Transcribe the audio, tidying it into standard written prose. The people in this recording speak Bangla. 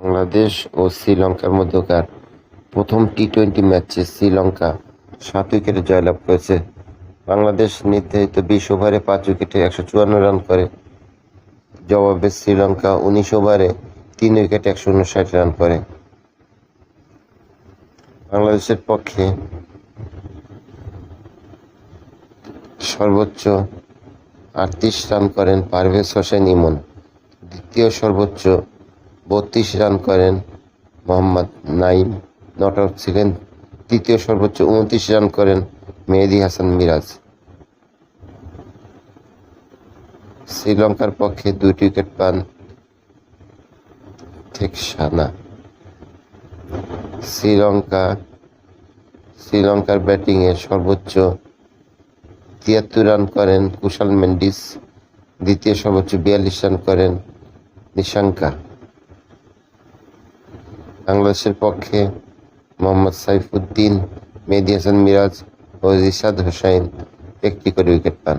বাংলাদেশ ও শ্রীলঙ্কার মধ্যকার প্রথম টি-20 ম্যাচে শ্রীলঙ্কা 7 উইকেটে জয়লাভ করেছে। বাংলাদেশ নির্ধারিত 20 ওভারে 5 উইকেটে 154 রান করে। জবাবে শ্রীলঙ্কা 19 ওভারে 3 উইকেটে 159 রান করে। বাংলাদেশের পক্ষে সর্বোচ্চ 38 রান করেন পারভেজ হোসেন ইমন। দ্বিতীয় সর্বোচ্চ 32 রান করেন মোহাম্মদ নাইম, নট আউট ছিলেন। তৃতীয় সর্বোচ্চ 29 রান করেন মেহেদী হাসান মিরাজ। শ্রীলঙ্কার পক্ষে 2টি উইকেট পান থেকসানা। শ্রীলঙ্কার ব্যাটিংয়ে সর্বোচ্চ 73 রান করেন কুশাল মেন্ডিস। দ্বিতীয় সর্বোচ্চ 42 রান করেন নিশাঙ্কা। বাংলাদেশের পক্ষে মোহাম্মদ সাইফুদ্দিন, মেহেদী হাসান মিরাজ ও রিশাদ হোসাইন 1টি করে উইকেট পান।